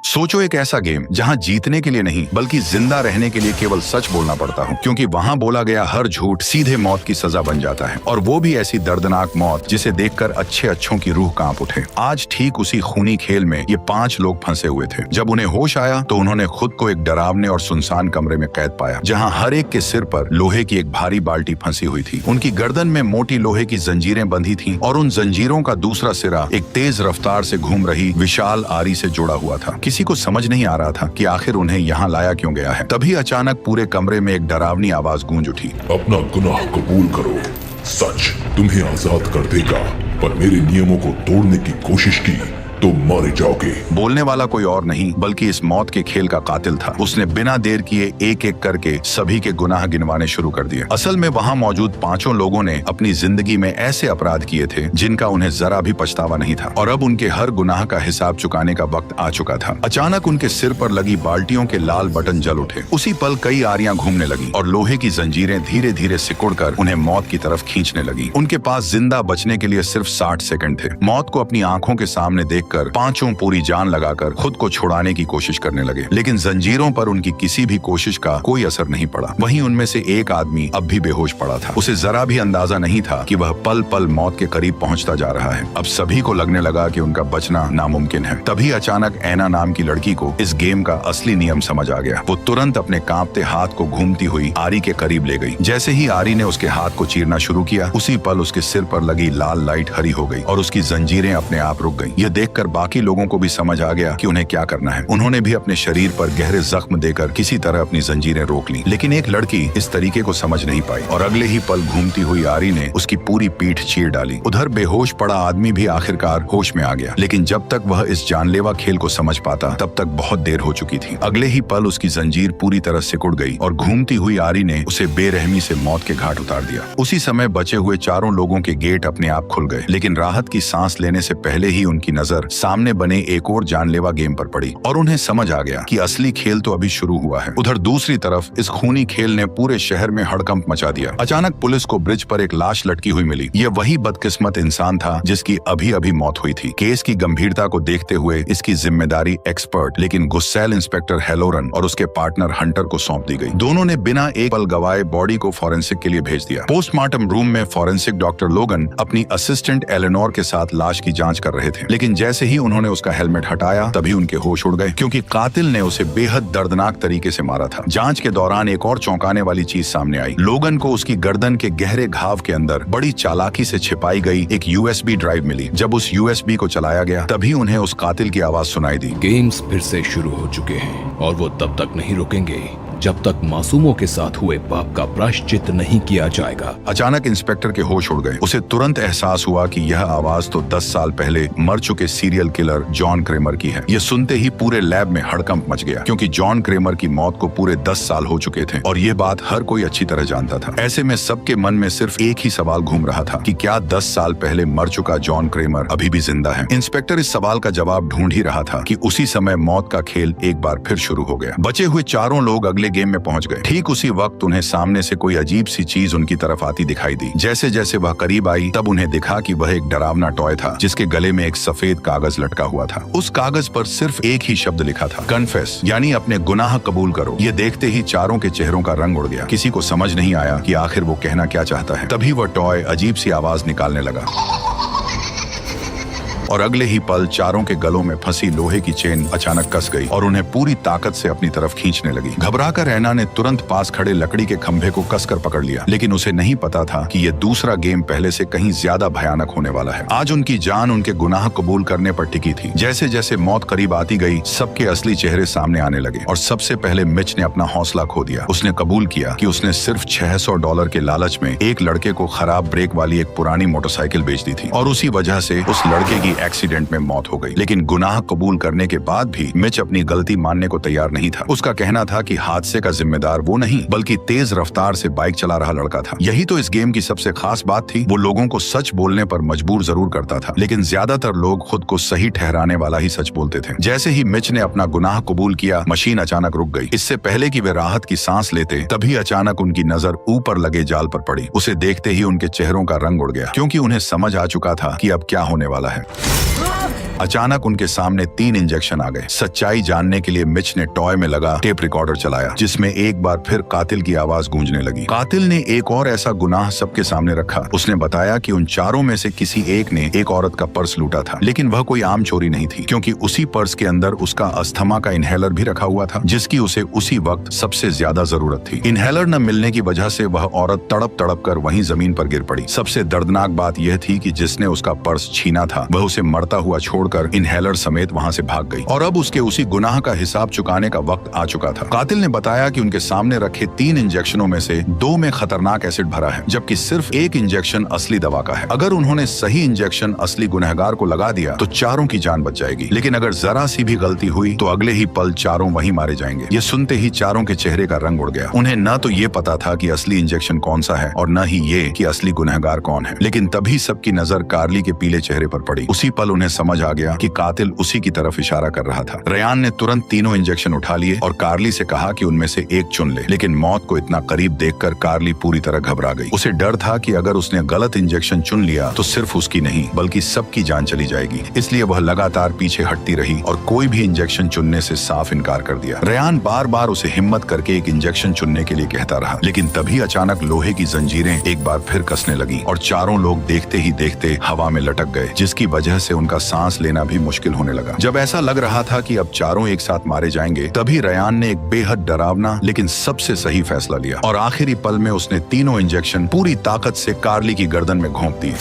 सोचो एक ऐसा गेम जहां जीतने के लिए नहीं बल्कि जिंदा रहने के लिए केवल सच बोलना पड़ता हो, क्योंकि वहां बोला गया हर झूठ सीधे मौत की सजा बन जाता है, और वो भी ऐसी दर्दनाक मौत जिसे देखकर अच्छों की रूह कांप उठे। आज ठीक उसी खूनी खेल में ये 5 लोग फंसे हुए थे। जब उन्हें होश आया तो उन्होंने खुद को एक डरावने और सुनसान कमरे में कैद पाया, जहाँ हर एक के सिर पर लोहे की एक भारी बाल्टी फंसी हुई थी। उनकी गर्दन में मोटी लोहे की जंजीरें बंधी थीं और उन जंजीरों का दूसरा सिरा एक तेज रफ्तार से घूम रही विशाल आरी से जुड़ा हुआ था। किसी को समझ नहीं आ रहा था कि आखिर उन्हें यहाँ लाया क्यों गया है। तभी अचानक पूरे कमरे में एक डरावनी आवाज गूंज उठी। अपना गुनाह कबूल करो, सच तुम्हें आजाद कर देगा, पर मेरे नियमों को तोड़ने की कोशिश की तो मारे जाओगे। बोलने वाला कोई और नहीं बल्कि इस मौत के खेल का कातिल था। उसने बिना देर किए एक एक करके सभी के गुनाह गिनवाने शुरू कर दिए। असल में वहाँ मौजूद 5 लोगों ने अपनी जिंदगी में ऐसे अपराध किए थे जिनका उन्हें जरा भी पछतावा नहीं था, और अब उनके हर गुनाह का हिसाब चुकाने का वक्त आ चुका था। अचानक उनके सिर पर लगी बाल्टियों के लाल बटन जल उठे। उसी पल कई आरियां घूमने लगी और लोहे की जंजीरें धीरे धीरे सिकुड़कर उन्हें मौत की तरफ खींचने लगी। उनके पास जिंदा बचने के लिए सिर्फ 60 सेकंड थे। मौत को अपनी आंखों के सामने देखकर 5 पूरी जान लगाकर खुद को छुड़ाने की कोशिश करने लगे, लेकिन जंजीरों पर उनकी किसी भी कोशिश का कोई असर नहीं पड़ा। वहीं उनमें से एक आदमी अब भी बेहोश पड़ा था। उसे जरा भी अंदाजा नहीं था कि वह पल पल मौत के करीब पहुंचता जा रहा है। अब सभी को लगने लगा कि उनका बचना नामुमकिन है। तभी अचानक ऐना नाम की लड़की को इस गेम का असली नियम समझ आ गया। वो तुरंत अपने कांपते हाथ को घूमती हुई आरी के करीब ले गई। जैसे ही आरी ने उसके हाथ को चीरना शुरू किया, उसी पल उसके सिर पर लगी लाल लाइट हरी हो गई और उसकी जंजीरें अपने आप रुक गईं। यह देखकर बाकी लोगों को भी समझ आ गया कि उन्हें क्या करना है। उन्होंने भी अपने शरीर पर गहरे जख्म देकर किसी तरह अपनी जंजीरें रोक लीं। लेकिन एक लड़की इस तरीके को समझ नहीं पाई और अगले ही पल घूमती हुई आरी ने उसकी पूरी पीठ चीर डाली। उधर बेहोश पड़ा आदमी भी आखिरकार होश में आ गया, लेकिन जब तक वह इस जानलेवा खेल को समझ पाता तब तक बहुत देर हो चुकी थी। अगले ही पल उसकी जंजीर पूरी तरह सिकुड़ गई और घूमती हुई आरी ने उसे बेरहमी से मौत के घाट उतार दिया। उसी समय बचे हुए 4 लोगों के गेट अपने आप खुल गए, लेकिन राहत की सांस लेने से पहले ही उनकी नजर सामने बने एक और जानलेवा गेम पर पड़ी और उन्हें समझ आ गया कि असली खेल तो अभी शुरू हुआ है। उधर दूसरी तरफ इस खूनी खेल ने पूरे शहर में हड़कंप मचा दिया। अचानक पुलिस को ब्रिज पर एक लाश लटकी हुई मिली। ये वही बदकिस्मत इंसान था जिसकी अभी अभी मौत हुई थी। केस की गंभीरता को देखते हुए इसकी जिम्मेदारी एक्सपर्ट लेकिन गुस्सैल इंस्पेक्टर हेलोरन और उसके पार्टनर हंटर को सौंप दी गई। दोनों ने बिना एक पल गवाए बॉडी को फॉरेंसिक के लिए भेज दिया। पोस्टमार्टम रूम में फॉरेंसिक डॉक्टर लोगन अपनी असिस्टेंट एलेनोर के साथ लाश की जांच कर रहे थे, लेकिन जैसे ही उन्होंने उसका हेलमेट हटाया तभी उनके होश उड़ गए, क्योंकि कातिल ने उसे बेहद दर्दनाक तरीके से मारा था। जांच के दौरान एक और चौंकाने वाली चीज सामने आई। लोगन को उसकी गर्दन के गहरे घाव के अंदर बड़ी चालाकी से छिपाई गई एक यूएसबी ड्राइव मिली। जब उस यूएसबी को चलाया गया तभी उन्हें उस कातिल की आवाज सुनाई दी। गेम्स फिर से शुरू हो चुके हैं और वो तब तक नहीं रुकेंगे जब तक मासूमों के साथ हुए पाप का प्रायश्चित नहीं किया जाएगा। अचानक इंस्पेक्टर के होश उड़ गए। उसे तुरंत एहसास हुआ कि यह आवाज तो 10 साल पहले मर चुके सीरियल किलर जॉन क्रेमर की है। यह सुनते ही पूरे लैब में हड़कंप मच गया, क्योंकि जॉन क्रेमर की मौत को पूरे 10 साल हो चुके थे और ये बात हर कोई अच्छी तरह जानता था। ऐसे में सबके मन में सिर्फ एक ही सवाल घूम रहा था कि क्या 10 साल पहले मर चुका जॉन क्रेमर अभी भी जिंदा है। इंस्पेक्टर इस सवाल का जवाब ढूंढ ही रहा था कि उसी समय मौत का खेल एक बार फिर शुरू हो गया। बचे हुए 4 लोग अगले गेम में पहुंच गए। ठीक उसी वक्त उन्हें सामने से कोई अजीब सी चीज उनकी तरफ आती दिखाई दी। जैसे जैसे वह करीब आई तब उन्हें दिखा कि वह एक डरावना टॉय था जिसके गले में एक सफेद कागज लटका हुआ था। उस कागज पर सिर्फ एक ही शब्द लिखा था, कन्फेस, यानी अपने गुनाह कबूल करो। ये देखते ही 4 के चेहरों का रंग उड़ गया। किसी को समझ नहीं आया कि आखिर वो कहना क्या चाहता है। तभी वह टॉय अजीब सी आवाज निकालने लगा और अगले ही पल 4 के गलों में फंसी लोहे की चेन अचानक कस गई और उन्हें पूरी ताकत से अपनी तरफ खींचने लगी। घबराकर ऐना ने तुरंत पास खड़े लकड़ी के खंभे को कसकर पकड़ लिया, लेकिन उसे नहीं पता था कि यह दूसरा गेम पहले से कहीं ज्यादा भयानक होने वाला है। आज उनकी जान उनके गुनाह कबूल करने पर टिकी थी। जैसे जैसे मौत करीब आती गई सबके असली चेहरे सामने आने लगे और सबसे पहले मिच ने अपना हौसला खो दिया। उसने कबूल किया कि उसने सिर्फ $600 के लालच में एक लड़के को खराब ब्रेक वाली एक पुरानी मोटरसाइकिल बेच दी थी और उसी वजह से उस लड़के की एक्सीडेंट में मौत हो गई। लेकिन गुनाह कबूल करने के बाद भी मिच अपनी गलती मानने को तैयार नहीं था। उसका कहना था कि हादसे का जिम्मेदार वो नहीं बल्कि तेज रफ्तार से बाइक चला रहा लड़का था। यही तो इस गेम की सबसे खास बात थी। वो लोगों को सच बोलने पर मजबूर जरूर करता था, लेकिन ज्यादातर लोग खुद को सही ठहराने वाला ही सच बोलते थे। जैसे ही मिच ने अपना गुनाह कबूल किया, मशीन अचानक रुक गई। इससे पहले कि वे राहत की सांस लेते तभी अचानक उनकी नजर ऊपर लगे जाल पर पड़ी। उसे देखते ही उनके चेहरों का रंग उड़ गया, क्योंकि उन्हें समझ आ चुका था कि अब क्या होने वाला है। अचानक उनके सामने 3 इंजेक्शन आ गए। सच्चाई जानने के लिए मिच ने टॉय में लगा टेप रिकॉर्डर चलाया, जिसमें एक बार फिर कातिल की आवाज गूंजने लगी। कातिल ने एक और ऐसा गुनाह सबके सामने रखा। उसने बताया कि उन चारों में से किसी एक ने एक औरत का पर्स लूटा था, लेकिन वह कोई आम चोरी नहीं थी, क्योंकि उसी पर्स के अंदर उसका अस्थमा का इनहेलर भी रखा हुआ था, जिसकी उसे उसी वक्त सबसे ज्यादा जरूरत थी। इनहेलर न मिलने की वजह से वह औरत तड़प तड़प कर वहीं जमीन पर गिर पड़ी। सबसे दर्दनाक बात यह थी कि जिसने उसका पर्स छीना था वह उसे मरता हुआ छोड़कर इनहेलर समेत वहां से भाग गई, और अब उसके उसी गुनाह का हिसाब चुकाने का वक्त आ चुका था। कातिल ने बताया कि उनके सामने रखे 3 इंजेक्शनों में से 2 में खतरनाक एसिड भरा है, जबकि सिर्फ 1 इंजेक्शन असली दवा का है। अगर उन्होंने सही इंजेक्शन असली गुनहगार को लगा दिया तो चारों की जान बच जाएगी, लेकिन अगर जरा सी भी गलती हुई तो अगले ही पल चारों वहीं मारे जाएंगे। ये सुनते ही चारों के चेहरे का रंग उड़ गया। उन्हें न तो ये पता था कि असली इंजेक्शन कौन सा है और न ही ये कि असली गुनहगार कौन है, लेकिन तभी सबकी नजर कार्ली के पीले चेहरे पर पड़ी। उसी पल उन्हें समझ आ गया कि कातिल उसी की तरफ इशारा कर रहा था। रेयान ने तुरंत तीनों इंजेक्शन उठा लिए और कार्ली से कहा कि उनमें से एक चुन ले, लेकिन मौत को इतना करीब देखकर कार्ली पूरी तरह घबरा गई। उसे डर था कि अगर उसने गलत इंजेक्शन चुन लिया तो सिर्फ उसकी नहीं बल्कि सबकी जान चली जाएगी। इसलिए वह लगातार पीछे हटती रही और कोई भी इंजेक्शन चुनने से साफ इनकार कर दिया। रेयान बार बार उसे हिम्मत करके एक इंजेक्शन चुनने के लिए कहता रहा, लेकिन तभी अचानक लोहे की जंजीरें एक बार फिर कसने लगी और चारों लोग देखते ही देखते हवा में लटक गए, जिसकी वजह से उनका सांस लेना भी मुश्किल होने लगा। जब ऐसा लग रहा था कि अब चारों एक साथ मारे जाएंगे, तभी रेयान ने एक बेहद डरावना लेकिन सबसे सही फैसला लिया और आखिरी पल में उसने तीनों इंजेक्शन पूरी ताकत से कार्ली की गर्दन में घोंप दिए।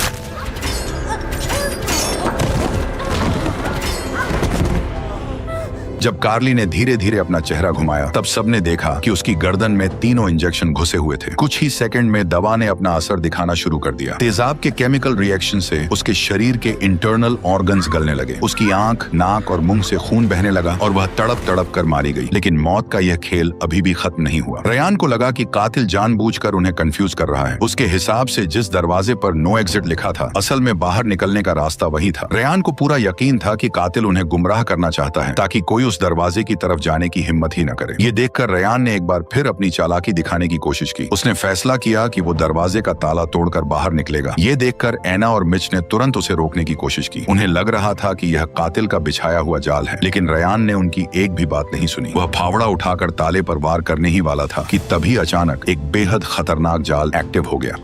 जब कार्ली ने धीरे धीरे अपना चेहरा घुमाया, तब सबने देखा कि उसकी गर्दन में तीनों इंजेक्शन घुसे हुए थे। कुछ ही सेकंड में दवा ने अपना असर दिखाना शुरू कर दिया। तेजाब के केमिकल रिएक्शन से उसके शरीर के इंटरनल ऑर्गन्स गलने लगे। उसकी आंख, नाक और मुंह से खून बहने लगा और वह तड़प तड़प कर मारी गई। लेकिन मौत का यह खेल अभी भी खत्म नहीं हुआ। रेयान को लगा कि कातिल जानबूझकर उन्हें कंफ्यूज कर रहा है। उसके हिसाब से जिस दरवाजे पर नो एग्जिट लिखा था, असल में बाहर निकलने का रास्ता वही था। रेयान को पूरा यकीन था कि कातिल उन्हें गुमराह करना चाहता है ताकि कोई उस दरवाजे की तरफ जाने की हिम्मत ही न करे। ये देखकर रेयान ने एक बार फिर अपनी चालाकी दिखाने की कोशिश की। उसने फैसला किया कि वो दरवाजे का ताला तोड़कर बाहर निकलेगा। ये देखकर एना और मिच ने तुरंत उसे रोकने की कोशिश की। उन्हें लग रहा था कि यह कातिल का बिछाया हुआ जाल है, लेकिन रेयान ने उनकी एक भी बात नहीं सुनी। वह फावड़ा उठाकर ताले पर वार करने ही वाला था कि तभी अचानक एक बेहद खतरनाक जाल एक्टिव हो गया।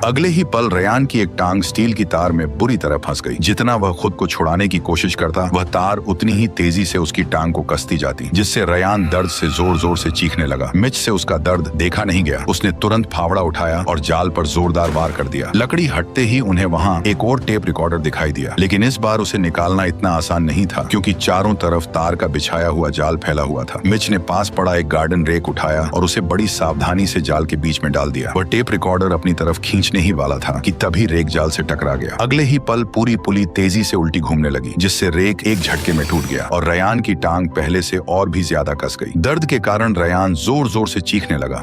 अगले ही पल रेयान की एक टांग स्टील की तार में बुरी तरह फंस गई। जितना वह खुद को छुड़ाने की कोशिश करता, वह तार उतनी ही तेजी से उसकी टांग को कसती जाती, जिससे रेयान दर्द से जोर जोर से चीखने लगा। मिच से उसका दर्द देखा नहीं गया। उसने तुरंत फावड़ा उठाया और जाल पर जोरदार वार कर दिया। लकड़ी हटते ही उन्हें वहां एक और टेप रिकॉर्डर दिखाई दिया, लेकिन इस बार उसे निकालना इतना आसान नहीं था, क्योंकि चारों तरफ तार का बिछाया हुआ जाल फैला हुआ था। मिच ने पास पड़ा एक गार्डन रेक उठाया और उसे बड़ी सावधानी से जाल के बीच में डाल दिया। वह टेप रिकॉर्डर अपनी तरफ खींच नहीं वाला था कि तभी रेक जाल से टकरा गया। अगले ही पल पूरी पुली तेजी से उल्टी घूमने लगी, जिससे रेक एक झटके में टूट गया और रेयान की टांग पहले से और भी ज्यादा कस गई। दर्द के कारण रेयान जोर जोर से चीखने लगा।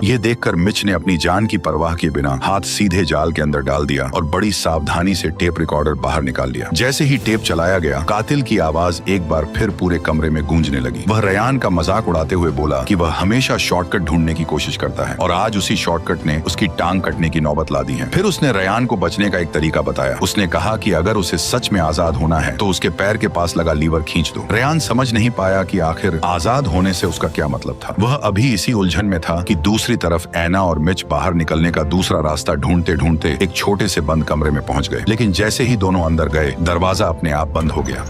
ये देखकर मिच ने अपनी जान की परवाह किए बिना हाथ सीधे जाल के अंदर डाल दिया और बड़ी सावधानी से टेप रिकॉर्डर बाहर निकाल लिया। जैसे ही टेप चलाया गया, कातिल की आवाज एक बार फिर पूरे कमरे में गूंजने लगी। वह रेयान का मजाक उड़ाते हुए बोला कि वह हमेशा शॉर्टकट ढूंढने की कोशिश करता है और आज उसी शॉर्टकट ने उसकी टांग कटने की नौबत ला दी है। फिर उसने रेयान को बचने का एक तरीका बताया। उसने कहा कि अगर उसे सच में आजाद होना है तो उसके पैर के पास लगा लीवर खींच दो। रेयान समझ नहीं पाया कि आखिर आजाद होने से उसका क्या मतलब था। वह अभी इसी उलझन में था कि दूसरी तरफ एना और मिच बाहर निकलने का दूसरा रास्ता ढूंढते ढूंढते एक छोटे से बंद कमरे में पहुंच गए। लेकिन जैसे ही दोनों अंदर गए, दरवाजा अपने आप बंद हो गया।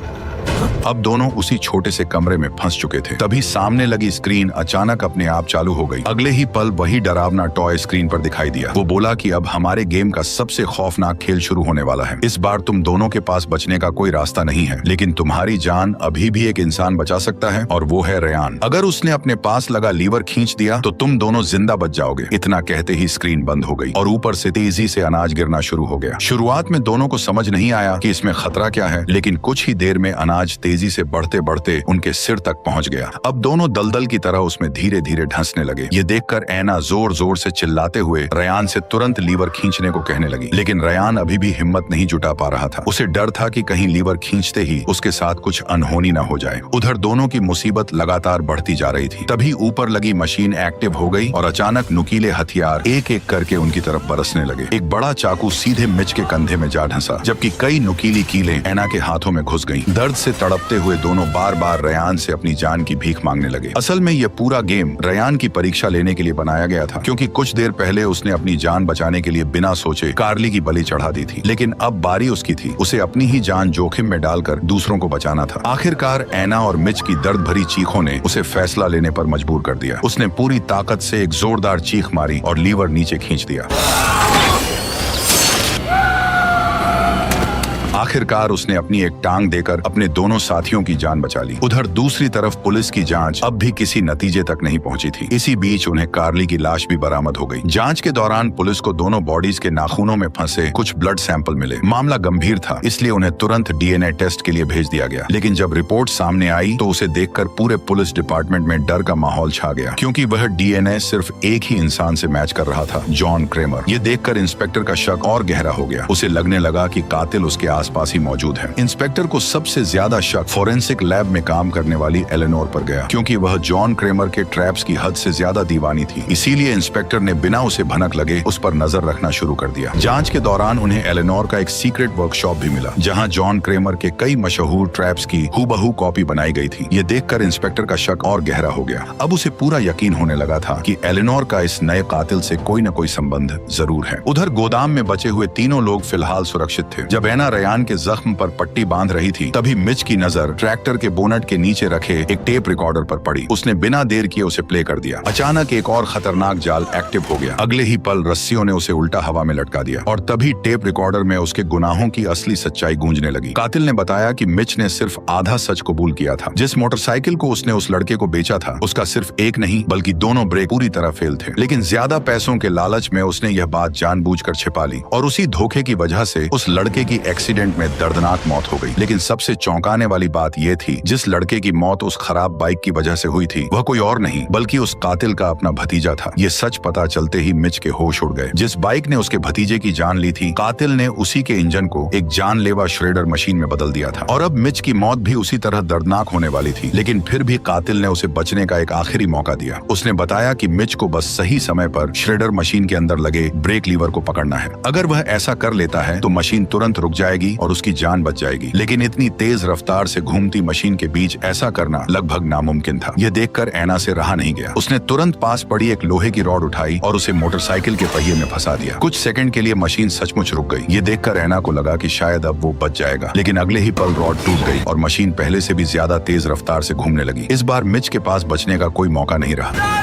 अब दोनों उसी छोटे से कमरे में फंस चुके थे। तभी सामने लगी स्क्रीन अचानक अपने आप चालू हो गई। अगले ही पल वही डरावना टॉय स्क्रीन पर दिखाई दिया। वो बोला कि अब हमारे गेम का सबसे खौफनाक खेल शुरू होने वाला है। इस बार तुम दोनों के पास बचने का कोई रास्ता नहीं है, लेकिन तुम्हारी जान अभी भी एक इंसान बचा सकता है और वो है रेयान। अगर उसने अपने पास लगा लीवर खींच दिया तो तुम दोनों जिंदा बच जाओगे। इतना कहते ही स्क्रीन बंद हो गई और ऊपर से तेजी से अनाज गिरना शुरू हो गया। शुरुआत में दोनों को समझ नहीं आया कि इसमें खतरा क्या है, लेकिन कुछ ही देर में अनाज तेजी से बढ़ते बढ़ते उनके सिर तक पहुंच गया। अब दोनों दलदल की तरह उसमें धीरे धीरे ढंसने लगे। ये देखकर ऐना जोर जोर से चिल्लाते हुए रयान से तुरंत लीवर खींचने को कहने लगी, लेकिन रयान अभी भी हिम्मत नहीं जुटा पा रहा था। उसे डर था कि कहीं लीवर खींचते ही उसके साथ कुछ अनहोनी न हो जाए। उधर दोनों की मुसीबत लगातार बढ़ती जा रही थी। तभी ऊपर लगी मशीन एक्टिव हो गई और अचानक नुकीले हथियार एक एक करके उनकी तरफ बरसने लगे। एक बड़ा चाकू सीधे मिच के कंधे में जा ढंसा, जबकि कई नुकीली कीलें ऐना के हाथों में घुस गईं। दर्द से तड़पते हुए दोनों बार बार रयान से अपनी जान की भीख मांगने लगे। असल में यह पूरा गेम रयान की परीक्षा लेने के लिए बनाया गया था, क्योंकि कुछ देर पहले उसने अपनी जान बचाने के लिए बिना सोचे कार्ली की बलि चढ़ा दी थी। लेकिन अब बारी उसकी थी, उसे अपनी ही जान जोखिम में डालकर दूसरों को बचाना था। आखिरकार ऐना और मिच की दर्द भरी चीखों ने उसे फैसला लेने पर मजबूर कर दिया। उसने पूरी ताकत से एक जोरदार चीख मारी और लीवर नीचे खींच दिया। आखिरकार उसने अपनी एक टांग देकर अपने दोनों साथियों की जान बचा ली। उधर दूसरी तरफ पुलिस की जांच अब भी किसी नतीजे तक नहीं पहुंची थी। इसी बीच उन्हें कार्ली की लाश भी बरामद हो गई। जांच के दौरान पुलिस को दोनों बॉडीज के नाखूनों में फंसे कुछ ब्लड सैंपल मिले। मामला गंभीर था, इसलिए उन्हें तुरंत डीएनए टेस्ट के लिए भेज दिया गया। लेकिन जब रिपोर्ट सामने आई तो उसे देखकर पूरे पुलिस डिपार्टमेंट में डर का माहौल छा गया, क्योंकि वह डीएनए सिर्फ एक ही इंसान से मैच कर रहा था, जॉन क्रेमर। ये देखकर इंस्पेक्टर का शक और गहरा हो गया। उसे लगने लगा कि कातिल उसके आसपास ही मौजूद है। इंस्पेक्टर को सबसे ज्यादा शक फोरेंसिक लैब में काम करने वाली एलेनोर पर गया, क्योंकि वह जॉन क्रेमर के ट्रैप्स की हद से ज्यादा दीवानी थी। इसीलिए इंस्पेक्टर ने बिना उसे भनक लगे उस पर नजर रखना शुरू कर दिया। जांच के दौरान उन्हें एलेनोर का एक सीक्रेट वर्कशॉप भी मिला, जहां जॉन क्रेमर के कई मशहूर ट्रैप्स की हूबहू कॉपी बनाई गई थी। ये देखकर इंस्पेक्टर का शक और गहरा हो गया। अब उसे पूरा यकीन होने लगा था कि एलेनोर का इस नए कातिल से कोई न कोई संबंध जरूर है। उधर गोदाम में बचे हुए तीनों लोग फिलहाल सुरक्षित थे। जब ऐना रयान के जख्म पर पट्टी बांध रही थी, तभी मिच की नजर ट्रैक्टर के बोनट के नीचे रखे एक टेप रिकॉर्डर पर पड़ी। उसने बिना देर किए उसे प्ले कर दिया। अचानक एक और खतरनाक जाल एक्टिव हो गया। अगले ही पल रस्सियों ने उसे उल्टा हवा में लटका दिया और तभी टेप रिकॉर्डर में उसके गुनाहों की असली सच्चाई गूंजने लगी। कातिल ने बताया कि मिच ने सिर्फ आधा सच कबूल किया था। जिस मोटरसाइकिल को उसने उस लड़के को बेचा था, उसका सिर्फ एक नहीं बल्कि दोनों ब्रेक पूरी तरह फेल थे। लेकिन ज्यादा पैसों के लालच में उसने यह बात जानबूझकर छिपा ली और उसी धोखे की वजह से उस लड़के की एक्सीडेंट में दर्दनाक मौत हो गई। लेकिन सबसे चौंकाने वाली बात यह थी, जिस लड़के की मौत उस खराब बाइक की वजह से हुई थी, वह कोई और नहीं बल्कि उस कातिल का अपना भतीजा था। ये सच पता चलते ही मिच के होश उड़ गए। जिस बाइक ने उसके भतीजे की जान ली थी, कातिल ने उसी के इंजन को एक जानलेवा श्रेडर मशीन में बदल दिया था। और अब मिच की मौत भी उसी तरह दर्दनाक होने वाली थी। लेकिन फिर भी कातिल ने उसे बचने का एक आखिरी मौका दिया। उसने बताया कि मिच को बस सही समय पर श्रेडर मशीन के अंदर लगे ब्रेक लीवर को पकड़ना है। अगर वह ऐसा कर लेता है तो मशीन तुरंत रुक जाएगी और उसकी जान बच जाएगी। लेकिन इतनी तेज रफ्तार से घूमती मशीन के बीच ऐसा करना लगभग नामुमकिन था। यह देखकर ऐना से रहा नहीं गया। उसने तुरंत पास पड़ी एक लोहे की रॉड उठाई और उसे मोटरसाइकिल के पहिए में फंसा दिया। कुछ सेकंड के लिए मशीन सचमुच रुक गई। ये देखकर ऐना को लगा कि शायद अब वो बच जाएगा, लेकिन अगले ही पल रॉड टूट गई और मशीन पहले से भी ज्यादा तेज रफ्तार से घूमने लगी। इस बार मिच के पास बचने का कोई मौका नहीं रहा।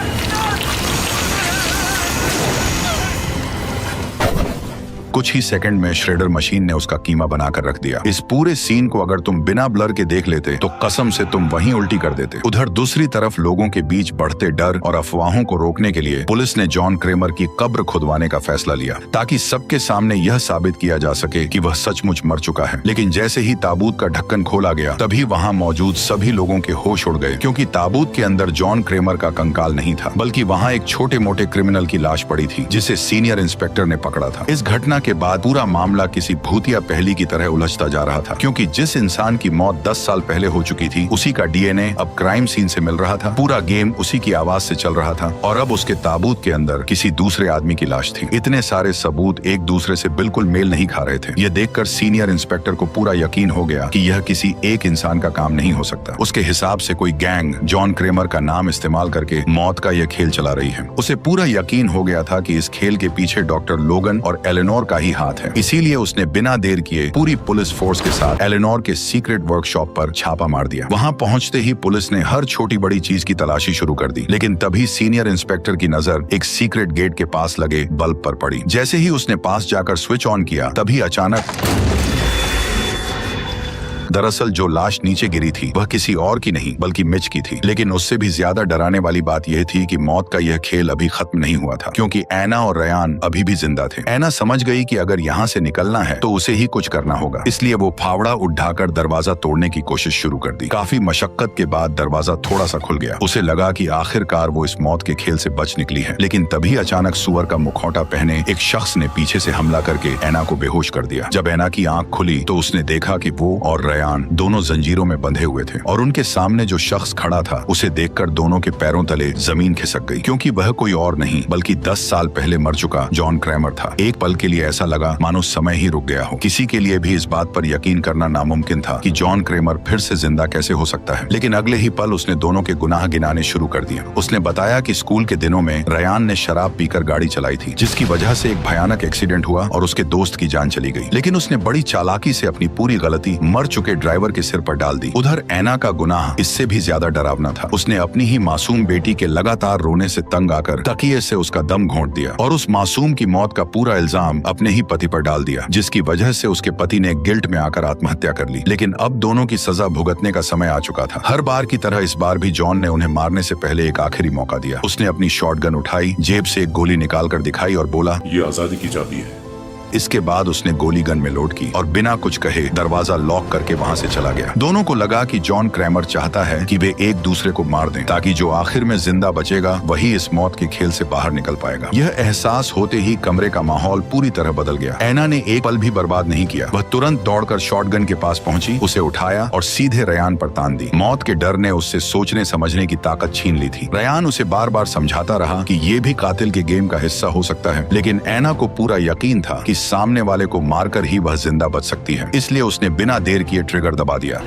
कुछ ही सेकंड में श्रेडर मशीन ने उसका कीमा बनाकर रख दिया। इस पूरे सीन को अगर तुम बिना ब्लर के देख लेते तो कसम से तुम वहीं उल्टी कर देते। उधर दूसरी तरफ लोगों के बीच बढ़ते डर और अफवाहों को रोकने के लिए पुलिस ने जॉन क्रेमर की कब्र खुदवाने का फैसला लिया, ताकि सबके सामने यह साबित किया जा सके कि वह सचमुच मर चुका है। लेकिन जैसे ही ताबूत का ढक्कन खोला गया, तभी वहां मौजूद सभी लोगों के होश उड़ गए, क्योंकि ताबूत के अंदर जॉन क्रेमर का कंकाल नहीं था, बल्कि वहां एक छोटे मोटे क्रिमिनल की लाश पड़ी थी, जिसे सीनियर इंस्पेक्टर ने पकड़ा था। इस घटना के बाद पूरा मामला किसी भूतिया पहेली की तरह उलझता जा रहा था, क्योंकि जिस इंसान की मौत 10 साल पहले हो चुकी थी, उसी का डीएनए अब क्राइम सीन से मिल रहा था। पूरा गेम उसी की आवाज से चल रहा था और अब उसके ताबूत के अंदर किसी दूसरे आदमी की लाश थी। इतने सारे सबूत एक दूसरे से बिल्कुल मेल नहीं खा रहे थे। यह देखकर सीनियर इंस्पेक्टर को पूरा यकीन हो गया कि यह किसी एक इंसान का काम नहीं हो सकता। उसके हिसाब से कोई गैंग जॉन क्रेमर का नाम इस्तेमाल करके मौत का यह खेल चला रही है। उसे पूरा यकीन हो गया था कि इस खेल के पीछे डॉक्टर लोगन और एलेनोर का ही हाथ है। इसीलिए उसने बिना देर किए पूरी पुलिस फोर्स के साथ एलेनोर के सीक्रेट वर्कशॉप पर छापा मार दिया। वहां पहुंचते ही पुलिस ने हर छोटी बड़ी चीज की तलाशी शुरू कर दी। लेकिन तभी सीनियर इंस्पेक्टर की नजर एक सीक्रेट गेट के पास लगे बल्ब पर पड़ी। जैसे ही उसने पास जाकर स्विच ऑन किया, तभी अचानक दरअसल जो लाश नीचे गिरी थी वह किसी और की नहीं बल्कि मिच की थी। लेकिन उससे भी ज्यादा डराने वाली बात यह थी कि मौत का यह खेल अभी खत्म नहीं हुआ था, क्योंकि एना और रयान अभी भी जिंदा थे। एना समझ गई कि अगर यहाँ से निकलना है तो उसे ही कुछ करना होगा, इसलिए वो फावड़ा उठाकर दरवाजा तोड़ने की कोशिश शुरू कर दी। काफी मशक्कत के बाद दरवाजा थोड़ा सा खुल गया। उसे लगा कि आखिरकार वो इस मौत के खेल से बच निकली है। लेकिन तभी अचानक सुअर का मुखौटा पहने एक शख्स ने पीछे से हमला करके एना को बेहोश कर दिया। जब एना की आंख खुली तो उसने देखा कि वो और रयान दोनों जंजीरों में बंधे हुए थे और उनके सामने जो शख्स खड़ा था उसे देखकर दोनों के पैरों तले जमीन खिसक गई, क्योंकि वह कोई और नहीं बल्कि 10 साल पहले मर चुका जॉन क्रैमर था। एक पल के लिए ऐसा लगा मानो समय ही रुक गया हो। किसी के लिए भी इस बात पर यकीन करना नामुमकिन था कि जॉन क्रैमर फिर से जिंदा कैसे हो सकता है। लेकिन अगले ही पल उसने दोनों के गुनाह गिनाने शुरू कर दिए। उसने बताया कि स्कूल के दिनों में रयान ने शराब पीकर गाड़ी चलाई थी, जिसकी वजह से एक भयानक एक्सीडेंट हुआ और उसके दोस्त की जान चली गई। लेकिन उसने बड़ी चालाकी से अपनी पूरी गलती मर चुके ड्राइवर के सिर पर डाल दी। उधर एना का गुनाह इससे भी ज्यादा डरावना था। उसने अपनी ही मासूम बेटी के लगातार रोने से तंग आकर तकिए से उसका दम घोंट दिया और उस मासूम की मौत का पूरा इल्जाम अपने ही पति पर डाल दिया, जिसकी वजह से उसके पति ने गिल्ट में आकर आत्महत्या कर ली। लेकिन अब दोनों की सजा भुगतने का समय आ चुका था। हर बार की तरह इस बार भी जॉन ने उन्हें मारने से पहले एक आखिरी मौका दिया। उसने अपनी शॉटगन उठाई, जेब से एक गोली निकाल कर दिखाई और बोला, ये आजादी की चाबी है। इसके बाद उसने गोली गन में लोड की और बिना कुछ कहे दरवाजा लॉक करके वहां से चला गया। दोनों को लगा कि जॉन क्रैमर चाहता है कि वे एक दूसरे को मार दें, ताकि जो आखिर में जिंदा बचेगा वही इस मौत के खेल से बाहर निकल पाएगा। यह एहसास होते ही कमरे का माहौल पूरी तरह बदल गया। एना ने एक पल भी बर्बाद नहीं किया। वह तुरंत दौड़कर शॉटगन के पास पहुंची, उसे उठाया और सीधे रयान पर तान दी। मौत के डर ने उससे सोचने समझने की ताकत छीन ली थी। रयान उसे बार बार समझाता रहा कि ये भी कातिल के गेम का हिस्सा हो सकता है, लेकिन एना को पूरा यकीन था कि सामने वाले को मारकर ही वह जिंदा बच सकती है। इसलिए उसने बिना देर किए ट्रिगर दबा दिया।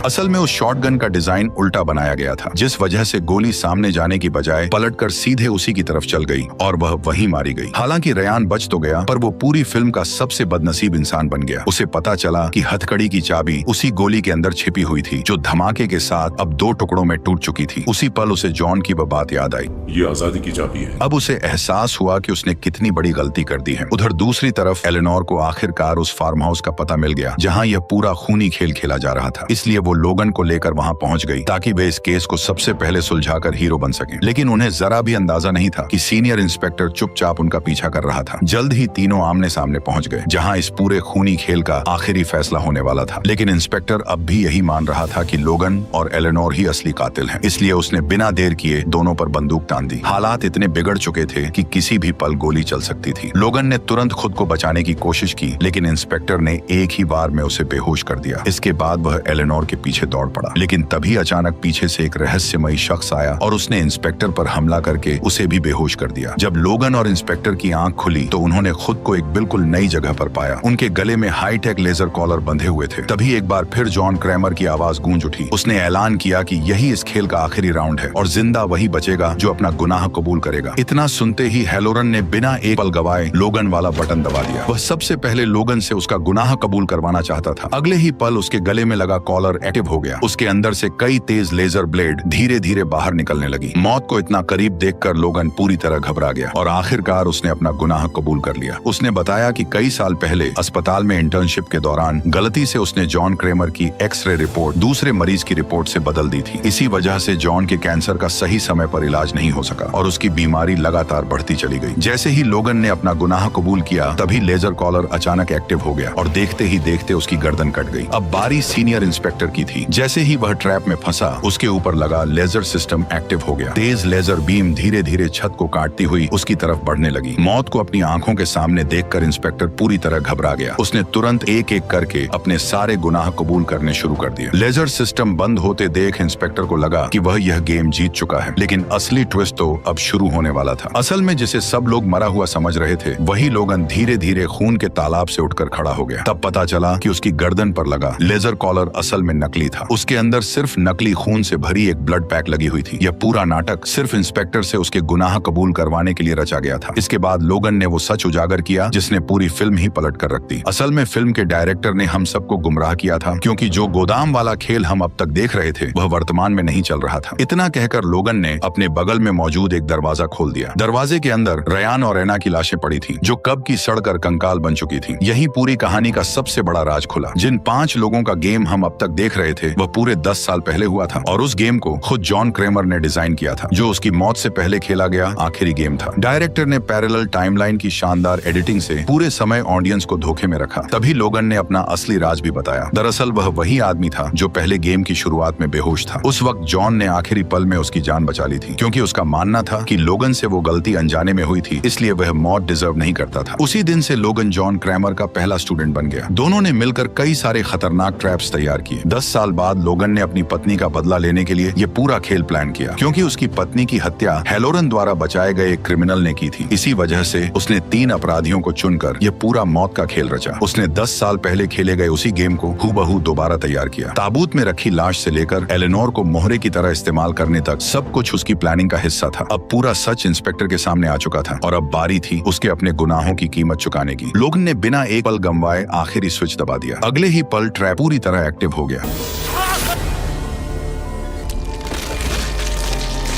असल में उस शॉटगन का डिजाइन उल्टा बनाया गया था, जिस वजह से गोली सामने जाने की बजाय पलटकर सीधे उसी की तरफ चल गई और वह वहीं मारी गई। हालांकि रयान बच तो गया, पर वो पूरी फिल्म का सबसे बदनसीब इंसान बन गया। उसे पता चला कि हथकड़ी की चाबी उसी गोली के अंदर छिपी हुई थी, जो धमाके के साथ अब 2 टुकड़ों में टूट चुकी थी। उसी पल उसे जॉन की वह बात याद आई। ये आजादी की चाबी है। अब उसे एहसास हुआ कि उसने कितनी बड़ी गलती कर दी है। उधर दूसरी तरफ एलेनोर को आखिरकार उस फार्म हाउस का पता मिल गया, जहाँ यह पूरा खूनी खेल खेला जा रहा था। इसलिए वो लोगन को लेकर वहां पहुंच गई, ताकि वे इस केस को सबसे पहले सुलझाकर हीरो बन सकें। लेकिन उन्हें जरा भी अंदाजा नहीं था कि सीनियर इंस्पेक्टर चुपचाप उनका पीछा कर रहा था। जल्द ही तीनों आमने सामने पहुंच गए, जहां इस पूरे खूनी खेल का आखिरी फैसला होने वाला था। लेकिन इंस्पेक्टर अब भी यही मान रहा था कि लोगन और एलेनोर ही असली कातिल हैं। इसलिए उसने बिना देर किए दोनों पर बंदूक तान दी। हालात इतने बिगड़ चुके थे कि किसी भी पल गोली चल सकती थी। लोगन ने तुरंत खुद को बचाने की कोशिश की, लेकिन इंस्पेक्टर ने एक ही बार में उसे बेहोश कर दिया। इसके बाद वह एलेनोर के पीछे दौड़ पड़ा। लेकिन तभी अचानक पीछे से एक रहस्यमयी शख्स आया और उसने इंस्पेक्टर पर हमला करके उसे भी बेहोश कर दिया। जब लोगन और इंस्पेक्टर की आंख खुली तो उन्होंने खुद को एक बिल्कुल नई जगह पर पाया। उनके गले में हाईटेक लेजर कॉलर बंधे हुए थे। तभी एक बार फिर जॉन क्रैमर की आवाज गूंज उठी। उसने ऐलान किया कि यही इस खेल का आखिरी राउंड है और जिंदा वही बचेगा जो अपना गुनाह कबूल करेगा। इतना सुनते ही हेलोरन ने बिना एक पल गवाए लोगन वाला बटन दबा दिया। वह सबसे पहले लोगन से उसका गुनाह कबूल करवाना चाहता था। अगले ही पल उसके गले में लगा कॉलर एक्टिव हो गया। उसके अंदर से कई तेज लेजर ब्लेड धीरे धीरे बाहर निकलने लगी। मौत को इतना करीब देखकर लोगन पूरी तरह घबरा गया और आखिरकार उसने अपना गुनाह कबूल कर लिया। उसने बताया कि कई साल पहले अस्पताल में इंटर्नशिप के दौरान गलती से उसने जॉन क्रैमर की एक्सरे रिपोर्ट दूसरे मरीज की रिपोर्ट से बदल दी थी। इसी वजह से जॉन के कैंसर का सही समय पर इलाज नहीं हो सका और उसकी बीमारी लगातार बढ़ती चली गई। जैसे ही लोगन ने अपना गुनाह कबूल किया, तभी लेजर कॉलर अचानक एक्टिव हो गया और देखते ही देखते उसकी गर्दन कट गई। अब बारी सीनियर इंस्पेक्टर की थी। जैसे ही वह ट्रैप में फंसा, उसके ऊपर लगा लेजर सिस्टम एक्टिव हो गया। तेज लेजर बीम धीरे धीरे छत को काटती हुई उसकी तरफ बढ़ने लगी। मौत को अपनी आंखों के सामने देखकर इंस्पेक्टर पूरी तरह घबरा गया। उसने तुरंत एक एक करके अपने सारे गुनाह कबूल करने शुरू कर दिए। लेजर सिस्टम बंद होते देख इंस्पेक्टर को लगा कि वह यह गेम जीत चुका है, लेकिन असली ट्विस्ट तो अब शुरू होने वाला था। असल में जिसे सब लोग मरा हुआ समझ रहे थे, वही लोगन धीरे धीरे खून के तालाब से उठकर खड़ा हो गया। तब पता चला कि उसकी गर्दन पर लगा लेजर कॉलर असल में नकली था। उसके अंदर सिर्फ नकली खून से भरी एक ब्लड पैक लगी हुई थी। यह पूरा नाटक सिर्फ इंस्पेक्टर से उसके गुनाह कबूल करवाने के लिए रचा गया था। इसके बाद लोगन ने वो सच उजागर किया जिसने पूरी फिल्म ही पलट कर रख दी। असल में फिल्म के डायरेक्टर ने हम सबको गुमराह किया था, क्योंकि जो गोदाम वाला खेल हम अब तक देख रहे थे वह वर्तमान में नहीं चल रहा था। इतना कहकर लोगन ने अपने बगल में मौजूद एक दरवाजा खोल दिया। दरवाजे के अंदर रयान और रैना की लाशें पड़ी थी, जो कब की सड़कर कंकाल बन चुकी थी। यही पूरी कहानी का सबसे बड़ा राज खुला। जिन 5 लोगों का गेम हम अब तक देख रहे थे वह पूरे 10 साल पहले हुआ था, और उस गेम को खुद जॉन क्रेमर ने डिजाइन किया था, जो उसकी मौत से पहले खेला गया आखिरी गेम था। डायरेक्टर ने पैरेलल टाइमलाइन की शानदार एडिटिंग से पूरे समय ऑडियंस को धोखे में रखा। तभी लोगन ने अपना असली राज भी बताया। दरअसल वह वही आदमी था जो पहले गेम की शुरुआत में बेहोश था। उस वक्त जॉन ने आखिरी पल में उसकी जान बचा ली थी, क्योंकि उसका मानना था कि लोगन से वो गलती अनजाने में हुई थी, इसलिए वह मौत डिजर्व नहीं करता था। उसी दिन से लोगन जॉन क्रेमर का पहला स्टूडेंट बन गया। दोनों ने मिलकर कई सारे खतरनाक ट्रैप्स तैयार किए। 10 साल बाद लोगन ने अपनी पत्नी का बदला लेने के लिए ये पूरा खेल प्लान किया, क्योंकि उसकी पत्नी की हत्या हेलोरन द्वारा बचाए गए एक क्रिमिनल ने की थी। इसी वजह से उसने 3 अपराधियों को चुनकर ये पूरा मौत का खेल रचा। उसने 10 साल पहले खेले गए उसी गेम को हूबहू दोबारा तैयार किया। ताबूत में रखी लाश से लेकर एलेनोर को मोहरे की तरह इस्तेमाल करने तक सब कुछ उसकी प्लानिंग का हिस्सा था। अब पूरा सच इंस्पेक्टर के सामने आ चुका था, और अब बारी थी उसके अपने गुनाहों की कीमत चुकाने की। लोगन ने बिना एक पल गंवाए आखिरी स्विच दबा दिया। अगले ही पल ट्रैप पूरी तरह एक्टिव हो गया।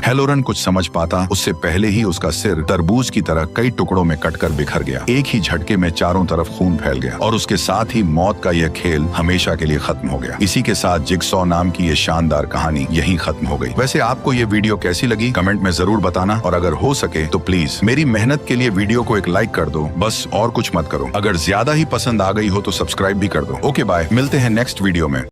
हेलोरन कुछ समझ पाता उससे पहले ही उसका सिर तरबूज की तरह कई टुकड़ों में कटकर बिखर गया। एक ही झटके में चारों तरफ खून फैल गया, और उसके साथ ही मौत का यह खेल हमेशा के लिए खत्म हो गया। इसी के साथ जिगसॉ नाम की ये शानदार कहानी यहीं खत्म हो गई। वैसे आपको ये वीडियो कैसी लगी कमेंट में जरूर बताना, और अगर हो सके तो प्लीज मेरी मेहनत के लिए वीडियो को एक लाइक कर दो, बस और कुछ मत करो। अगर ज्यादा ही पसंद आ गई हो तो सब्सक्राइब भी कर दो। ओके बाय, मिलते हैं नेक्स्ट वीडियो में।